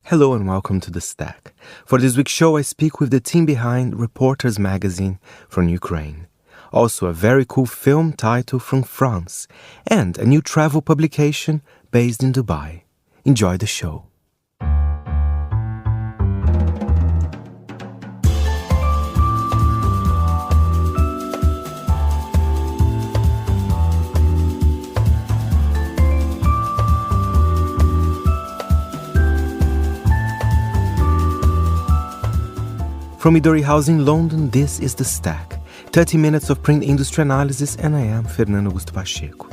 Hello and welcome to The Stack. For this week's show, I speak with the team behind Reporters magazine from Ukraine. Also a very cool film title from France and a new travel publication based in Dubai. Enjoy the show. From Midori House in London, this is The Stack. 30 minutes of print industry analysis, and I am Fernando Augusto Pacheco.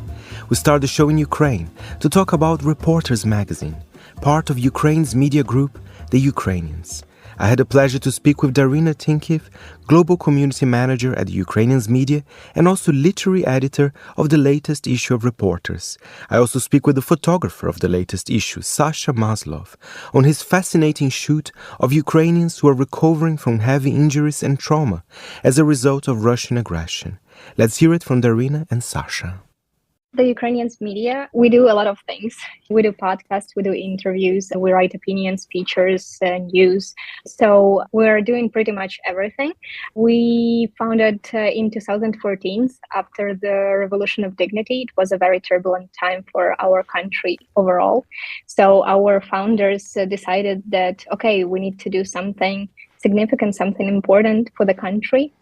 We start the show in Ukraine to talk about Reporters magazine, part of Ukraine's media group, The Ukrainians. I had the pleasure to speak with Darina Tinkiv, Global Community Manager at the Ukrainians Media and also literary editor of the latest issue of Reporters. I also speak with the photographer of the latest issue, Sasha Maslov, on his fascinating shoot of Ukrainians who are recovering from heavy injuries and trauma as a result of Russian aggression. Let's hear it from Darina and Sasha. The Ukrainians Media, we do a lot of things. We do podcasts, we do interviews, we write opinions, features, news. So we're doing pretty much everything. We founded in 2014 after the Revolution of Dignity. It was a very turbulent time for our country overall. So our founders decided that, okay, we need to do something significant, something important for the country.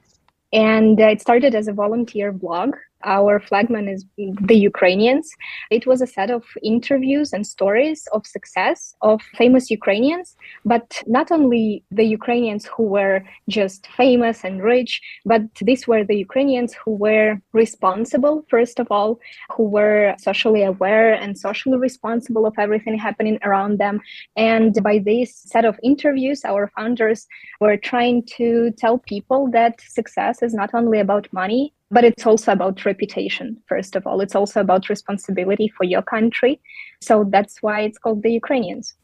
And it started as a volunteer blog. Our flagman is The Ukrainians. It was a set of interviews and stories of success of famous Ukrainians, but not only the Ukrainians who were just famous and rich, but these were the Ukrainians who were responsible, first of all, who were socially aware and socially responsible of everything happening around them. And by this set of interviews, our founders were trying to tell people that success is not only about money, but it's also about reputation, first of all. It's also about responsibility for your country. So that's why it's called The Ukrainians.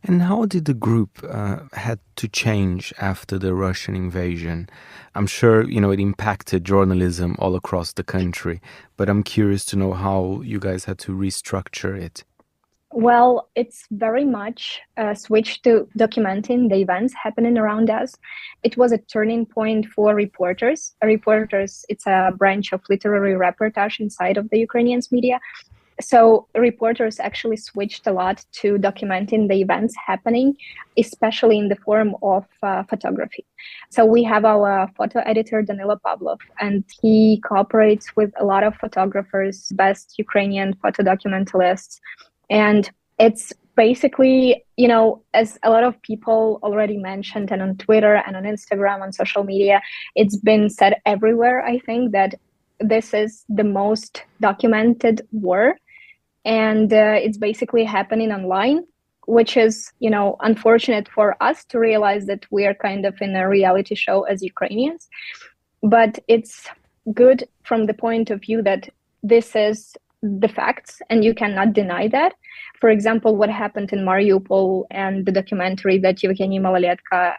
And how did the group had to change after the Russian invasion? I'm sure, it impacted journalism all across the country, but I'm curious to know how you guys had to restructure it. Well, it's very much switched to documenting the events happening around us. It was a turning point for reporters. Reporters, it's a branch of literary reportage inside of the Ukrainians Media. So reporters actually switched a lot to documenting the events happening, especially in the form of photography. So we have our photo editor, Danilo Pavlov, and he cooperates with a lot of photographers, best Ukrainian photo documentalists. And it's basically, as a lot of people already mentioned, and on Twitter and on Instagram, on social media, it's been said everywhere, I think, that this is the most documented war. And it's basically happening online, which is, unfortunate for us to realize that we are kind of in a reality show as Ukrainians. But it's good from the point of view that this is the facts, and you cannot deny that. For example, what happened in Mariupol and the documentary that Yevgeny Malaletka,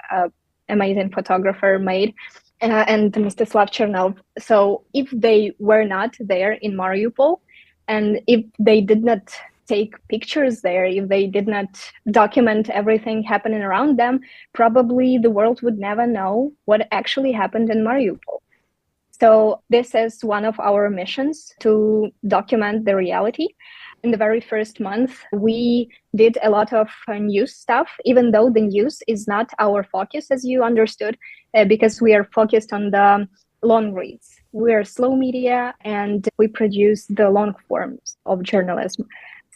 amazing photographer, made, and Mstislav Chernov. So if they were not there in Mariupol, and if they did not take pictures there, if they did not document everything happening around them, probably the world would never know what actually happened in Mariupol. So this is one of our missions, to document the reality. In the very first month, we did a lot of news stuff, even though the news is not our focus, as you understood, because we are focused on the long reads. We are slow media and we produce the long forms of journalism.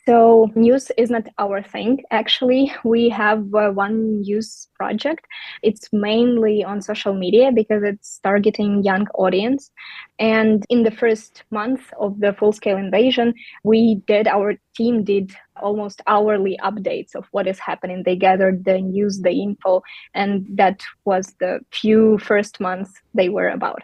So news is not our thing. Actually, we have one news project. It's mainly on social media because it's targeting young audience. And in the first month of the full-scale invasion, our team did almost hourly updates of what is happening. They gathered the news, the info, and that was the few first months they were about.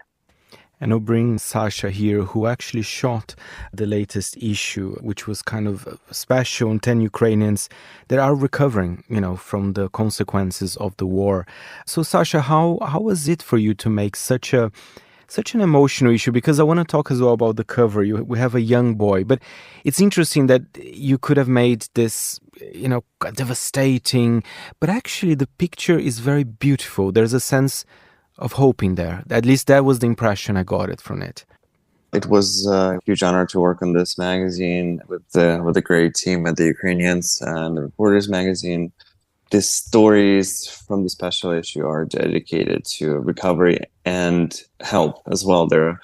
And I'll bring Sasha here, who actually shot the latest issue, which was kind of special on 10 Ukrainians that are recovering, from the consequences of the war. So, Sasha, how was it for you to make such a Such an emotional issue, because I want to talk as well about the cover. We have a young boy, but it's interesting that you could have made this, devastating, but actually the picture is very beautiful. There's a sense of hope in there. At least that was the impression I got from it. It was a huge honor to work on this magazine with a great team at the Ukrainians and the Reporters magazine. The stories from the special issue are dedicated to recovery and help as well. There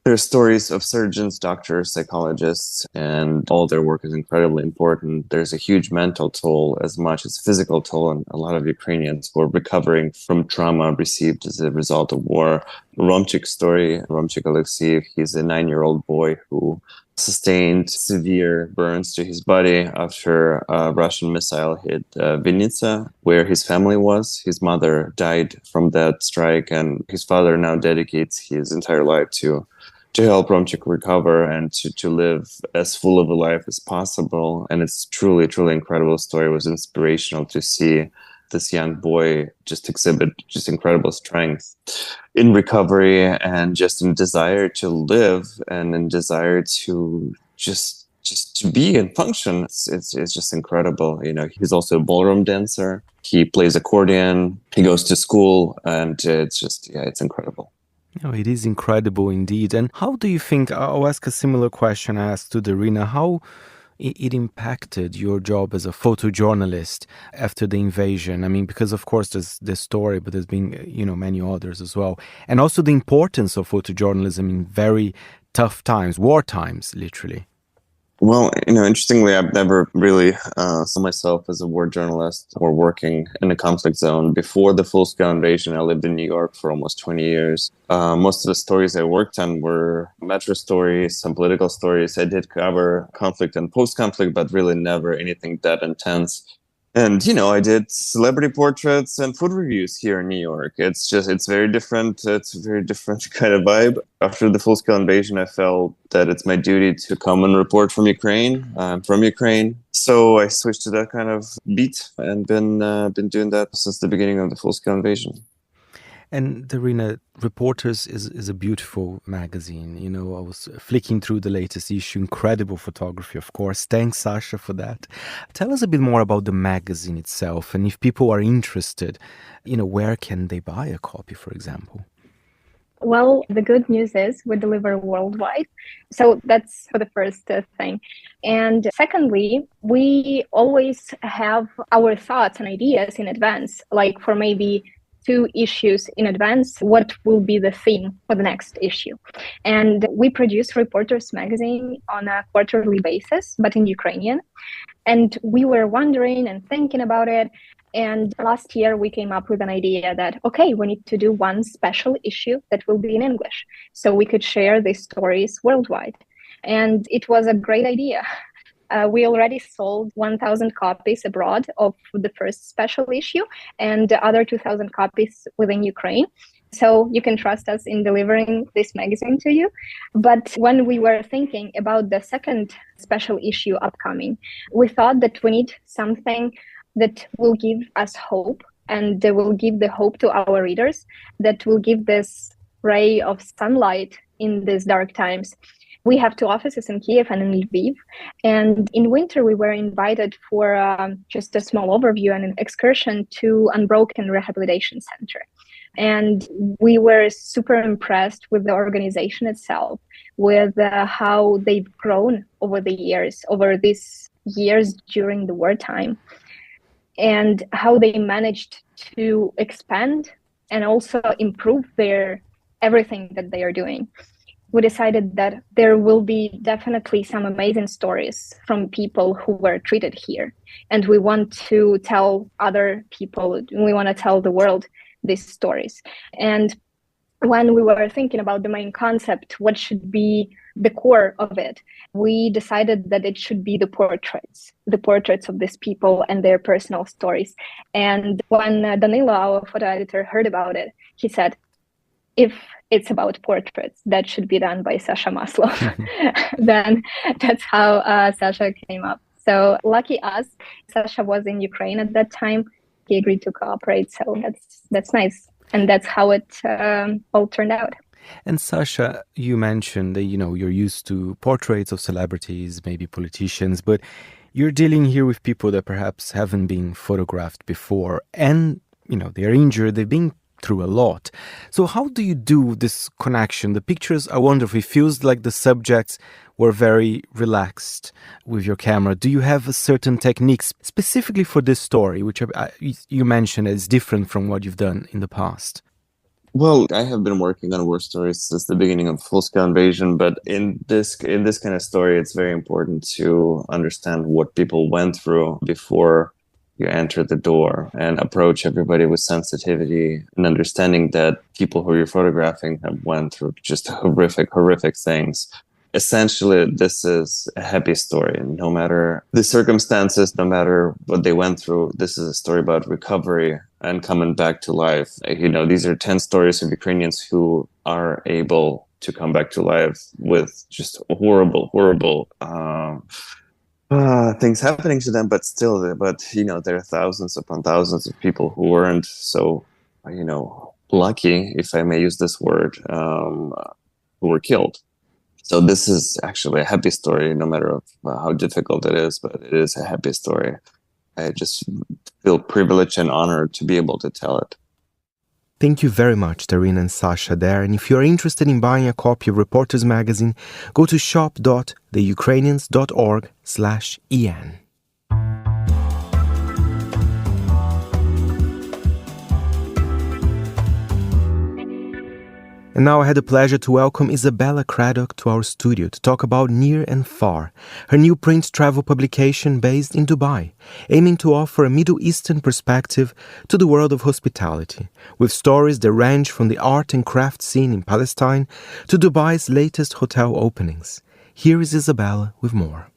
are stories of surgeons, doctors, psychologists, and all their work is incredibly important. There's a huge mental toll as much as physical toll, and a lot of Ukrainians who are recovering from trauma received as a result of war. Romchik's story, Romchik Alexeyev, he's a 9-year-old boy who sustained severe burns to his body after a Russian missile hit Vinnytsia, where his family was. His mother died from that strike, and his father now dedicates his entire life to help Romchik recover and to live as full of a life as possible. And it's truly, truly incredible story. It was inspirational to see this young boy just exhibit just incredible strength in recovery and just in desire to live and in desire to just to be and function. It's just incredible. He's also a ballroom dancer. He plays accordion. He goes to school, and it's incredible. Oh, it is incredible indeed. And how do you think, I'll ask a similar question I asked to Darina, how it impacted your job as a photojournalist after the invasion? I mean, because of course there's this story, but there's been, many others as well. And also the importance of photojournalism in very tough times, war times, literally. Well, interestingly, I've never really saw myself as a war journalist or working in a conflict zone. Before the full-scale invasion, I lived in New York for almost 20 years. Most of the stories I worked on were metro stories, some political stories. I did cover conflict and post-conflict, but really never anything that intense. And, I did celebrity portraits and food reviews here in New York. It's very different. It's a very different kind of vibe. After the full-scale invasion, I felt that it's my duty to come and report from Ukraine. I'm from Ukraine. So I switched to that kind of beat and been doing that since the beginning of the full-scale invasion. And Darina, Reporters is a beautiful magazine. I was flicking through the latest issue. Incredible photography, of course. Thanks, Sasha, for that. Tell us a bit more about the magazine itself. And if people are interested, where can they buy a copy, for example? Well, the good news is we deliver worldwide. So that's for the first thing. And secondly, we always have our thoughts and ideas in advance, like for maybe 2 issues in advance, what will be the theme for the next issue. And we produce Reporters magazine on a quarterly basis, but in Ukrainian. And we were wondering and thinking about it. And last year we came up with an idea that, okay, we need to do one special issue that will be in English, so we could share these stories worldwide. And it was a great idea. We already sold 1,000 copies abroad of the first special issue and the other 2,000 copies within Ukraine. So you can trust us in delivering this magazine to you. But when we were thinking about the second special issue upcoming, we thought that we need something that will give us hope and will give the hope to our readers, that will give this ray of sunlight in these dark times. We have 2 offices in Kiev and in Lviv. And in winter, we were invited for just a small overview and an excursion to Unbroken Rehabilitation Center. And we were super impressed with the organization itself, with how they've grown over these years during the wartime, and how they managed to expand and also improve everything that they are doing. We decided that there will be definitely some amazing stories from people who were treated here. And we want to tell other people, we want to tell the world these stories. And when we were thinking about the main concept, what should be the core of it, we decided that it should be the portraits of these people and their personal stories. And when Danilo, our photo editor, heard about it, he said, if it's about portraits, that should be done by Sasha Maslov. Then that's how Sasha came up. So lucky us, Sasha was in Ukraine at that time. He agreed to cooperate. So that's nice. And that's how it all turned out. And Sasha, you mentioned that, you're used to portraits of celebrities, maybe politicians, but you're dealing here with people that perhaps haven't been photographed before and, they're injured, they've been through a lot. So how do you do this connection? The pictures are wonderful. It feels like the subjects were very relaxed with your camera. Do you have a certain technique specifically for this story, which you mentioned is different from what you've done in the past? Well, I have been working on war stories since the beginning of full-scale invasion, but in this kind of story, it's very important to understand what people went through before you enter the door and approach everybody with sensitivity and understanding that people who you're photographing have went through just horrific things. Essentially, this is a happy story. No matter the circumstances, no matter what they went through, this is a story about recovery and coming back to life. These are 10 stories of Ukrainians who are able to come back to life with just horrible things happening to them, but there are thousands upon thousands of people who weren't so, lucky, if I may use this word, who were killed. So this is actually a happy story, no matter how difficult it is, but it is a happy story. I just feel privileged and honored to be able to tell it. Thank you very much, Darina and Sasha there. And if you're interested in buying a copy of Reporters Magazine, go to shop.theukrainians.org/en. And now I had the pleasure to welcome Isabella Craddock to our studio to talk about Near and Far, her new print travel publication based in Dubai, aiming to offer a Middle Eastern perspective to the world of hospitality, with stories that range from the art and craft scene in Palestine to Dubai's latest hotel openings. Here is Isabella with more.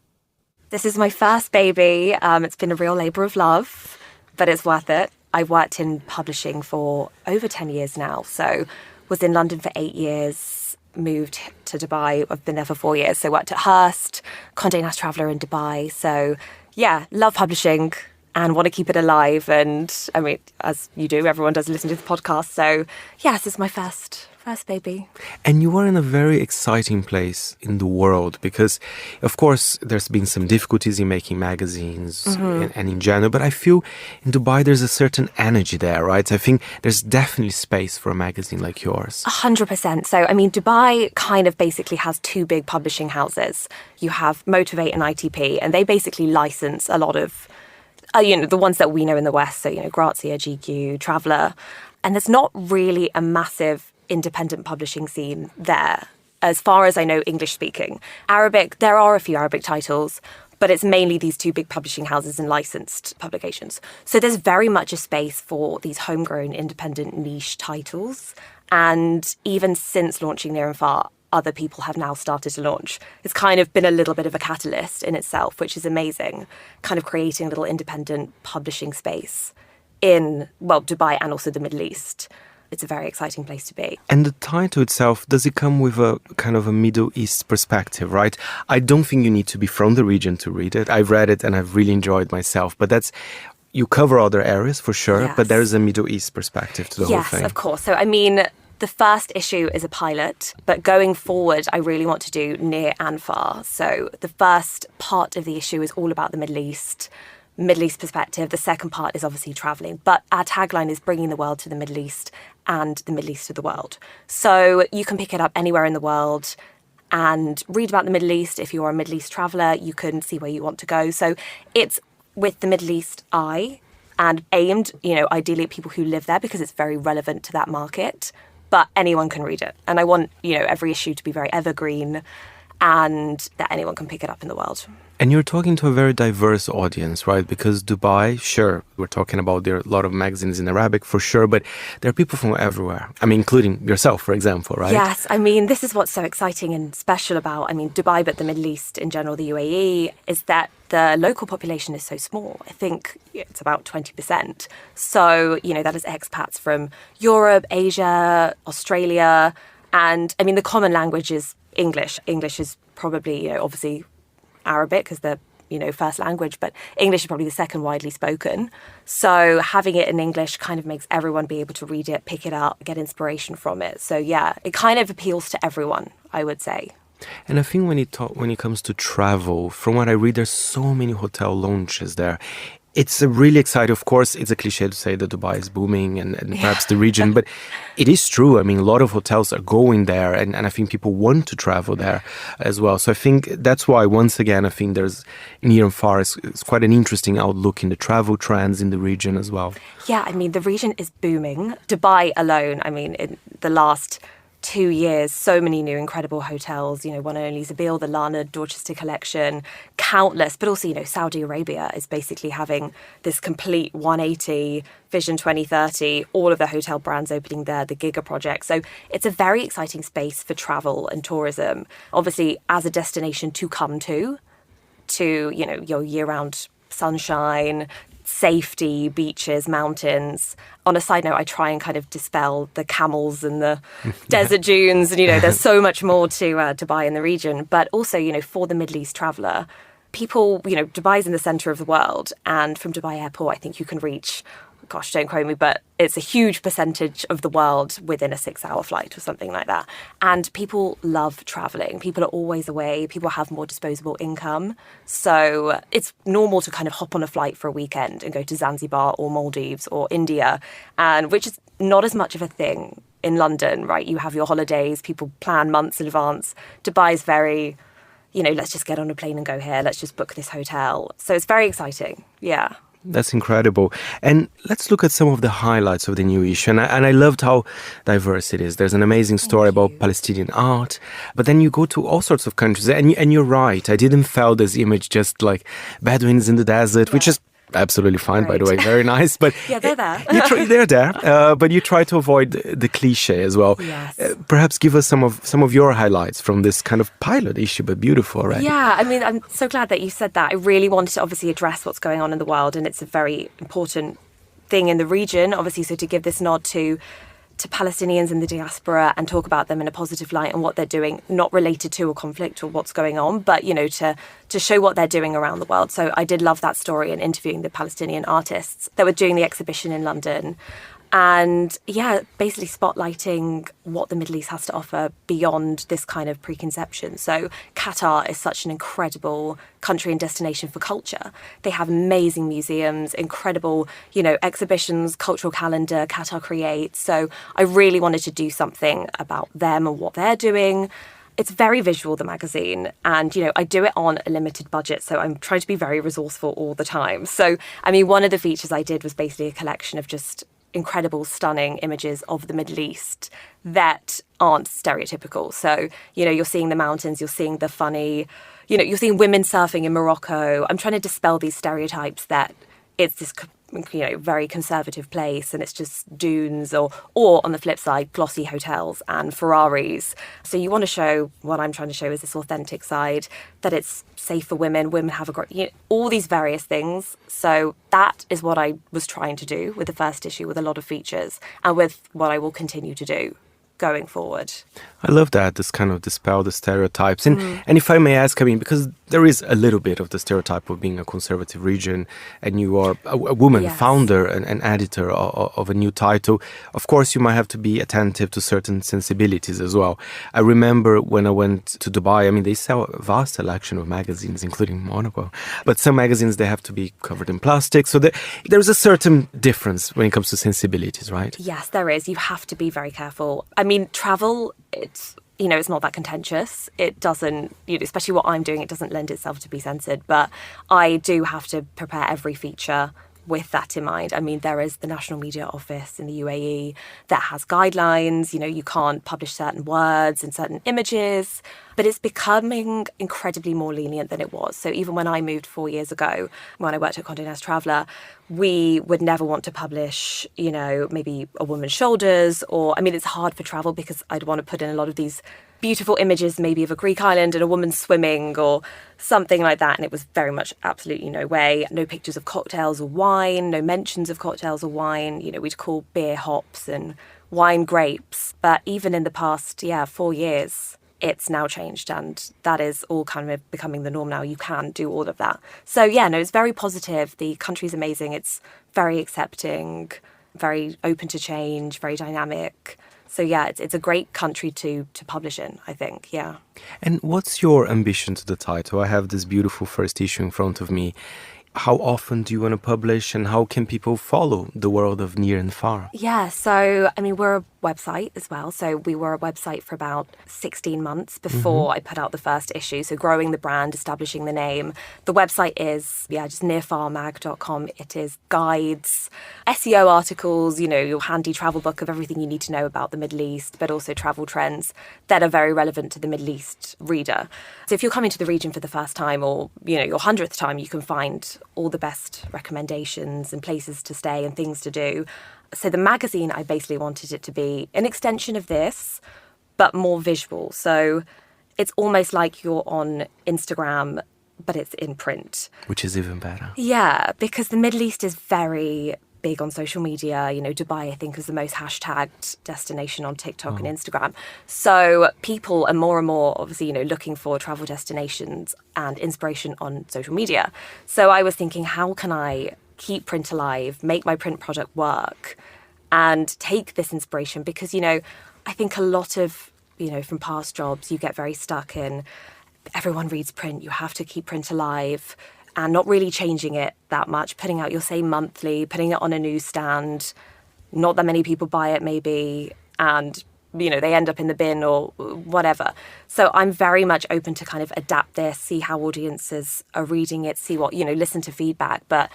This is my first baby. It's been a real labour of love, but it's worth it. I've worked in publishing for over 10 years now, so was in London for 8 years, moved to Dubai. I've been there for 4 years. So worked at Hearst, Condé Nast Traveller in Dubai. So yeah, love publishing and want to keep it alive. And I mean, as you do, everyone does listen to the podcast. So yes, it's my first baby. And you are in a very exciting place in the world because, of course, there's been some difficulties in making magazines and in general, but I feel in Dubai there's a certain energy there, right? I think there's definitely space for a magazine like yours. 100%. So, I mean, Dubai kind of basically has two big publishing houses. You have Motivate and ITP, and they basically license a lot of, the ones that we know in the West. So, Grazia, GQ, Traveller. And there's not really a massive independent publishing scene there, as far as I know, English speaking. Arabic, there are a few Arabic titles, but it's mainly these two big publishing houses and licensed publications. So there's very much a space for these homegrown independent niche titles. And even since launching Near and Far, other people have now started to launch. It's kind of been a little bit of a catalyst in itself, which is amazing, kind of creating a little independent publishing space in, Dubai and also the Middle East. It's a very exciting place to be. And the title itself, does it come with a kind of a Middle East perspective, right? I don't think you need to be from the region to read it. I've read it and I've really enjoyed myself. But you cover other areas for sure, yes. But there is a Middle East perspective to the whole thing. Yes, of course. So, I mean, the first issue is a pilot, but going forward, I really want to do Near and Far. So the first part of the issue is all about the Middle East perspective. The second part is obviously traveling, but our tagline is bringing the world to the Middle East and the Middle East to the world. So you can pick it up anywhere in the world and read about the Middle East. If you're a Middle East traveller, you can see where you want to go. So it's with the Middle East eye and aimed, ideally at people who live there because it's very relevant to that market, but anyone can read it. And I want, every issue to be very evergreen and that anyone can pick it up in the world. And you're talking to a very diverse audience, right? Because Dubai, sure, we're talking about there are a lot of magazines in Arabic for sure, but there are people from everywhere. I mean, including yourself, for example, right? Yes, I mean, this is what's so exciting and special about, Dubai, but the Middle East in general, the UAE, is that the local population is so small. I think it's about 20%. So, that is expats from Europe, Asia, Australia, and the common language is English. English is probably, obviously Arabic because they're first language, but English is probably the second widely spoken. So having it in English kind of makes everyone be able to read it, pick it up, get inspiration from it. So yeah, it kind of appeals to everyone, I would say. And I think when it comes to travel, from what I read, there's so many hotel launches there. It's a really exciting, of course, it's a cliche to say that Dubai is booming and perhaps the region, but it is true. I mean, a lot of hotels are going there and I think people want to travel there as well. So I think that's why, once again, I think there's Near+Far is quite an interesting outlook in the travel trends in the region as well. Yeah, I mean, the region is booming. Dubai alone, I mean, in the last 2 years, so many new incredible hotels, one and only Zabil, the Lana Dorchester collection, countless, but also, Saudi Arabia is basically having this complete 180 Vision 2030, all of the hotel brands opening there, the Giga project. So it's a very exciting space for travel and tourism, obviously as a destination to come to your year-round sunshine, safety, beaches, mountains. On a side note, I try and kind of dispel the camels and the desert dunes. And, there's so much more to Dubai in the region. But also, for the Middle East traveller, people, Dubai's in the centre of the world. And from Dubai Airport, I think you can reach, gosh, don't quote me, but it's a huge percentage of the world within a 6-hour flight or something like that. And people love traveling. People are always away. People have more disposable income. So it's normal to kind of hop on a flight for a weekend and go to Zanzibar or Maldives or India, and which is not as much of a thing in London, right? You have your holidays. People plan months in advance. Dubai is very, let's just get on a plane and go here. Let's just book this hotel. So it's very exciting. Yeah. That's incredible. And let's look at some of the highlights of the new issue. And I loved how diverse it is. There's an amazing story about Palestinian art, but then you go to all sorts of countries. And you're right. I didn't feel this image just like Bedouins in the desert, which is absolutely fine, by the way. Very nice. But yeah, they're there. They're there. But you try to avoid the cliche as well. Yes. Perhaps give us some of your highlights from this kind of pilot issue, but beautiful, right? Yeah, I mean, I'm so glad that you said that. I really wanted to obviously address what's going on in the world, and it's a very important thing in the region, obviously. So to give this nod to Palestinians in the diaspora and talk about them in a positive light and what they're doing, not related to a conflict or what's going on, but, to show what they're doing around the world. So I did love that story and interviewing the Palestinian artists that were doing the exhibition in London. And yeah, basically spotlighting what the Middle East has to offer beyond this kind of preconception. So Qatar is such an incredible country and destination for culture. They have amazing museums, incredible, exhibitions, cultural calendar, Qatar creates. So I really wanted to do something about them and what they're doing. It's very visual, the magazine, and, I do it on a limited budget, so I'm trying to be very resourceful all the time. So, I mean, one of the features I did was basically a collection of just incredible, stunning images of the Middle East that aren't stereotypical. So, you're seeing the mountains, you're seeing the funny, you're seeing women surfing in Morocco. I'm trying to dispel these stereotypes that it's this, very conservative place and it's just dunes or on the flip side, glossy hotels and Ferraris. So you want to show, what I'm trying to show is this authentic side, that it's safe for women have a great, all these various things. So that is what I was trying to do with the first issue, with a lot of features, and with what I will continue to do going forward. I love that, this kind of dispel the stereotypes. And if I may ask, I mean, because there is a little bit of the stereotype of being a conservative region, and you are a woman, yes, founder and editor of a new title, of course you might have to be attentive to certain sensibilities as well. I remember when I went to Dubai, I mean, they sell a vast selection of magazines, including Monocle, but some magazines, they have to be covered in plastic. So there's a certain difference when it comes to sensibilities, right? Yes, there is. You have to be very careful. I mean, travel, it's not that contentious. It doesn't, especially what I'm doing, it doesn't lend itself to be censored. But I do have to prepare every feature with that in mind. I mean, there is the National Media Office in the UAE that has guidelines. You can't publish certain words and certain images, but it's becoming incredibly more lenient than it was. So even when I moved 4 years ago, when I worked at Condé Nast Traveller, we would never want to publish, maybe a woman's shoulders, or, I mean, it's hard for travel because I'd want to put in a lot of these beautiful images, maybe of a Greek island and a woman swimming or something like that. And it was very much absolutely no way. No pictures of cocktails or wine, no mentions of cocktails or wine. We'd call beer hops and wine grapes. But even in the past, 4 years, it's now changed, and that is all kind of becoming the norm now. You can do all of that. So yeah, no, it's very positive. The country's amazing. It's very accepting, very open to change, very dynamic. So yeah, it's a great country to publish in, I think, yeah. And what's your ambition to the title? I have this beautiful first issue in front of me. How often do you want to publish, and how can people follow the world of Near and Far? Yeah, so, I mean, we're a website as well. So we were a website for about 16 months before I put out the first issue. So growing the brand, establishing the name. The website is, just nearfarmag.com. It is guides, SEO articles, your handy travel book of everything you need to know about the Middle East, but also travel trends that are very relevant to the Middle East reader. So if you're coming to the region for the first time, or, your 100th time, you can find all the best recommendations and places to stay and things to do. So the magazine, I basically wanted it to be an extension of this, but more visual. So it's almost like you're on Instagram, but it's in print. Which is even better. Yeah, because the Middle East is very big on social media. Dubai, I think, is the most hashtagged destination on TikTok and Instagram. So people are more and more, obviously, looking for travel destinations and inspiration on social media. So I was thinking, how can I keep print alive, make my print product work, and take this inspiration? Because, I think a lot of, from past jobs, you get very stuck in everyone reads print, you have to keep print alive, and not really changing it that much, putting out your same monthly, putting it on a newsstand, not that many people buy it maybe, and they end up in the bin or whatever. So I'm very much open to kind of adapt this, see how audiences are reading it, see what, listen to feedback. But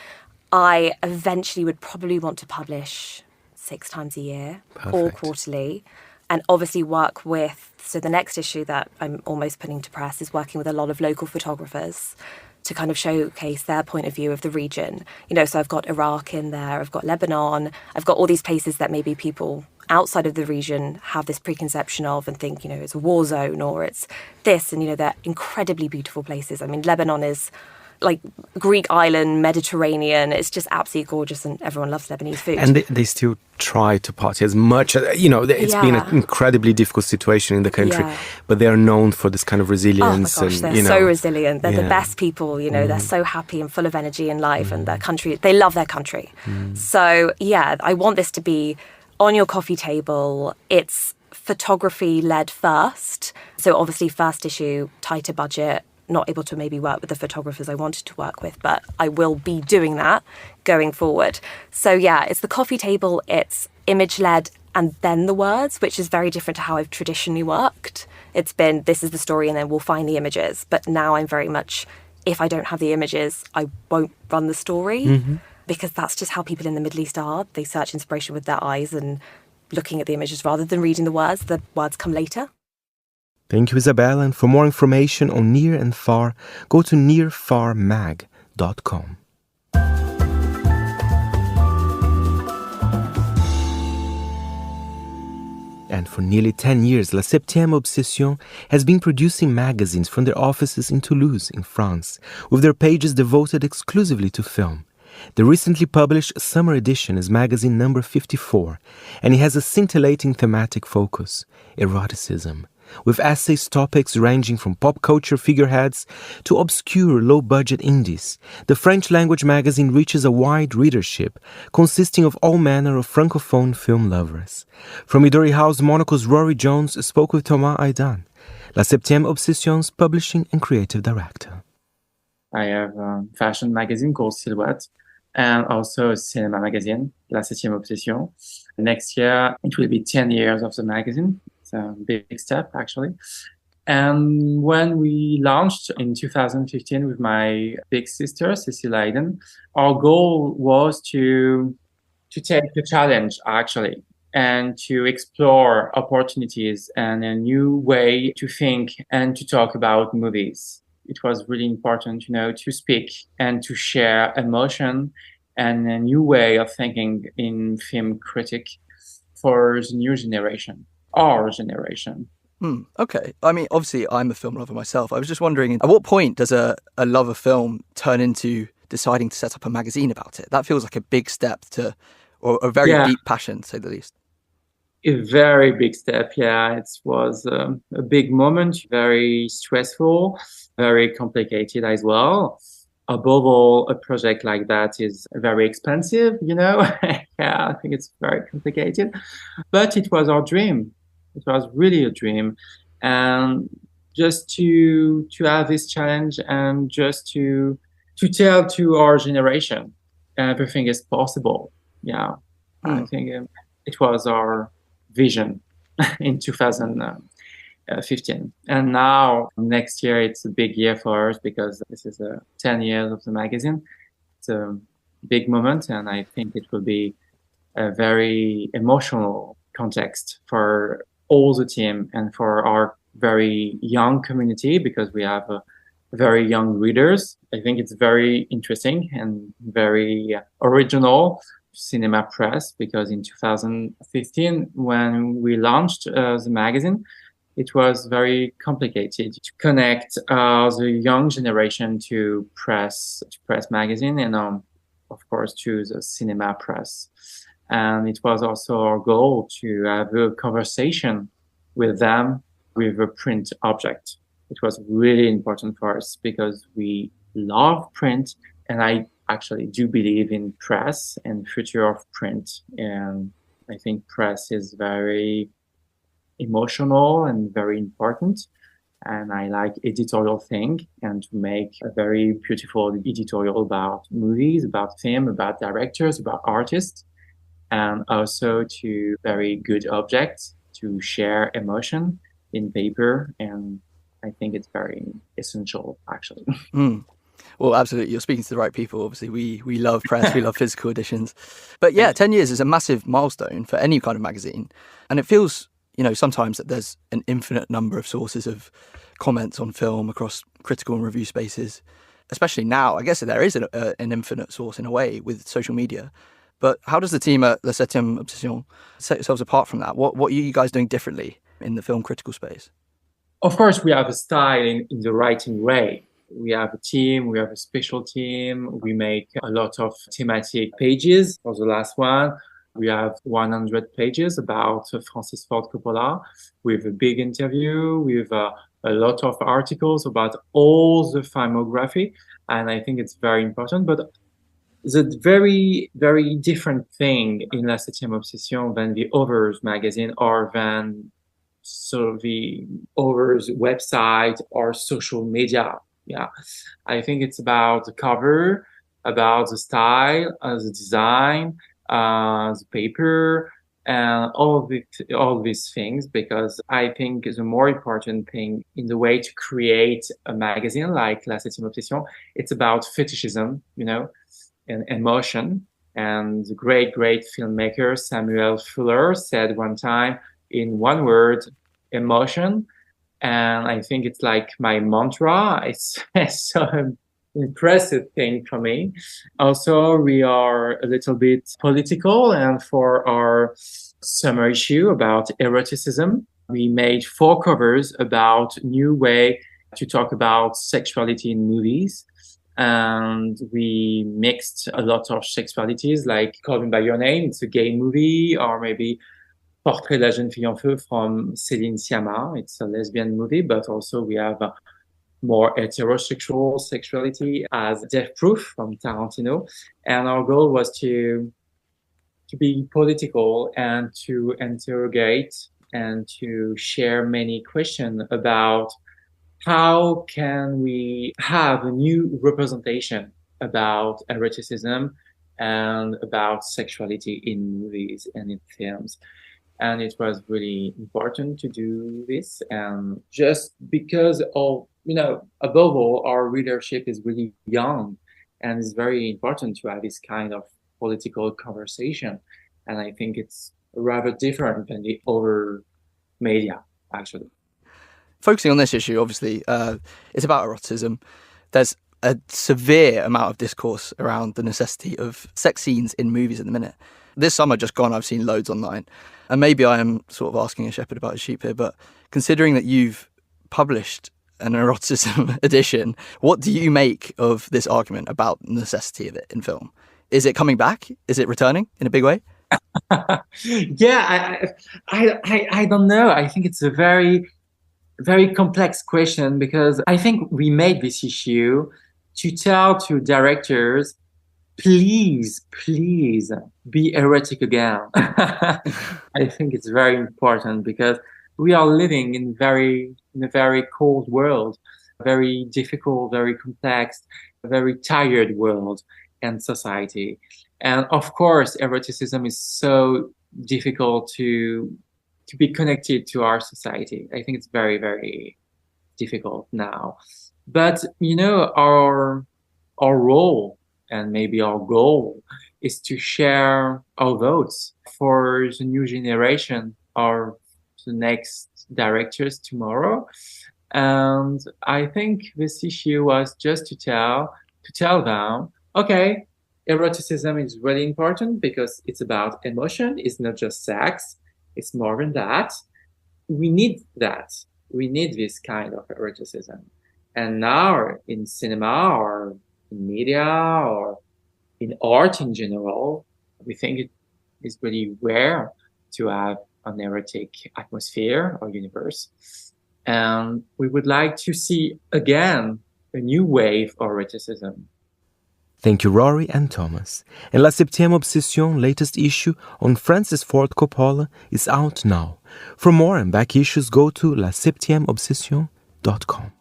I eventually would probably want to publish 6 times a year. Perfect. Or quarterly, and obviously work with, so the next issue that I'm almost putting to press is working with a lot of local photographers to kind of showcase their point of view of the region. So I've got Iraq in there, I've got Lebanon, I've got all these places that maybe people outside of the region have this preconception of and think, it's a war zone or it's this, and, they're incredibly beautiful places. I mean, Lebanon is like Greek island, Mediterranean. It's just absolutely gorgeous, and everyone loves Lebanese food. And they still try to party as much. It's been an incredibly difficult situation in the country, but they are known for this kind of resilience. Oh my gosh, they're so resilient. They're the best people. They're so happy and full of energy in life, and their country. They love their country. So I want this to be on your coffee table. It's photography led first. So obviously, first issue, tighter budget. Not able to maybe work with the photographers I wanted to work with, but I will be doing that going forward. So it's the coffee table, it's image-led, and then the words, which is very different to how I've traditionally worked. It's been, this is the story, and then we'll find the images. But now I'm very much, if I don't have the images, I won't run the story, because that's just how people in the Middle East are. They search inspiration with their eyes and looking at the images rather than reading the words come later. Thank you, Isabella. And for more information on Near and Far, go to nearfarmag.com. And for nearly 10 years, La Septième Obsession has been producing magazines from their offices in Toulouse, in France, with their pages devoted exclusively to film. The recently published summer edition is magazine number 54, and it has a scintillating thematic focus, eroticism, with essays topics ranging from pop culture figureheads to obscure low-budget indies. The French-language magazine reaches a wide readership consisting of all manner of francophone film lovers. From Midori House, Monocle's Rory Jones spoke with Thomas Aidan, La Septième Obsession's publishing and creative director. I have a fashion magazine called Silhouette, and also a cinema magazine, La Septième Obsession. Next year, it will be 10 years of the magazine. It's a big step, actually. And when we launched in 2015 with my big sister, Cecile Hayden, our goal was to take the challenge, actually, and to explore opportunities and a new way to think and to talk about movies. It was really important, to speak and to share emotion and a new way of thinking in film critic for the new generation, our generation. Okay. I mean, obviously, I'm a film lover myself. I was just wondering, at what point does a love of film turn into deciding to set up a magazine about it? That feels like a big step or a very deep passion, to say the least. A very big step. Yeah, it was a big moment, very stressful, very complicated as well. Above all, a project like that is very expensive, Yeah, I think it's very complicated, but it was our dream. It was really a dream. And just to have this challenge and just to tell to our generation, everything is possible. Yeah, I think it was our vision in 2015. And now next year, it's a big year for us because this is 10 years of the magazine. It's a big moment, and I think it will be a very emotional context for all the team and for our very young community, because we have very young readers. I think it's very interesting and very original cinema press, because in 2015, when we launched the magazine, it was very complicated to connect the young generation to press magazine and of course to the cinema press. And it was also our goal to have a conversation with them with a print object. It was really important for us because we love print, and I actually do believe in press and future of print. And I think press is very emotional and very important. And I like editorial thing, and to make a very beautiful editorial about movies, about film, about directors, about artists, and also to very good objects to share emotion in paper. And I think it's very essential, actually. Well, absolutely. You're speaking to the right people. Obviously, we love press, we love physical editions. But yeah, 10 years is a massive milestone for any kind of magazine. And it feels, sometimes that there's an infinite number of sources of comments on film across critical and review spaces. Especially now, I guess there is an infinite source in a way with social media. But how does the team at the Septième Obsession set yourselves apart from that? What are you guys doing differently in the film critical space? Of course, we have a style in the writing way. We have a team, we have a special team. We make a lot of thematic pages. For the last one, we have 100 pages about Francis Ford Coppola, with a big interview, with a lot of articles about all the filmography. And I think it's very important. But the very, very different thing in La Septième Obsession than the others magazine or than the others website or social media. Yeah, I think it's about the cover, about the style, the design, the paper, and all these things, because I think the more important thing in the way to create a magazine like La Septième Obsession, it's about fetishism, and emotion. And the great filmmaker Samuel Fuller said one time, in one word, emotion. And I think it's like my mantra. It's so impressive thing for me. Also, we are a little bit political, and for our summer issue about eroticism, we made 4 covers about new way to talk about sexuality in movies. And we mixed a lot of sexualities, like Call Me By Your Name, it's a gay movie, or maybe Portrait de la jeune fille en feu from Céline Sciamma. It's a lesbian movie, but also we have more heterosexual sexuality as Death Proof from Tarantino. And our goal was to be political and to interrogate and to share many questions about how can we have a new representation about eroticism and about sexuality in movies and in films. And it was really important to do this. And just because above all, our readership is really young, and it's very important to have this kind of political conversation. And I think it's rather different than the other media, actually. Focusing on this issue, obviously, it's about eroticism. There's a severe amount of discourse around the necessity of sex scenes in movies at the minute. This summer just gone, I've seen loads online. And maybe I am sort of asking a shepherd about a sheep here, but considering that you've published an eroticism edition, what do you make of this argument about the necessity of it in film? Is it coming back? Is it returning in a big way? Yeah, I don't know. I think it's a very, very complex question, because I think we made this issue to tell to directors, please be erotic again. I think it's very important, because we are living in a very cold world, very difficult, very complex, very tired world and society. And of course, eroticism is so difficult to be connected to our society. I think it's very, very difficult now. But, our role and maybe our goal is to share our votes for the new generation or the next directors tomorrow. And I think this issue was just to tell them, okay, eroticism is really important because it's about emotion. It's not just sex. It's more than that. We need that. We need this kind of eroticism. And now in cinema or in media or in art in general, we think it is really rare to have an erotic atmosphere or universe. And we would like to see again a new wave of eroticism. Thank you, Rory and Thomas. And La Septième Obsession latest issue on Francis Ford Coppola is out now. For more and back issues, go to laseptiemmeobsession.com.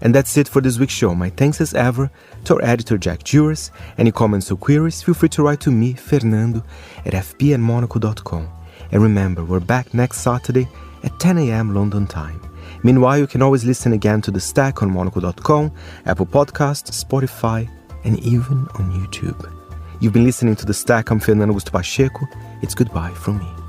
And that's it for this week's show. My thanks as ever to our editor Jack Juras. Any comments or queries, feel free to write to me, Fernando, at fp@monocle.com. And remember, we're back next Saturday at 10 a.m. London time. Meanwhile, you can always listen again to The Stack on monocle.com, Apple Podcasts, Spotify, and even on YouTube. You've been listening to The Stack. I'm Fernando Augusto Pacheco. It's goodbye from me.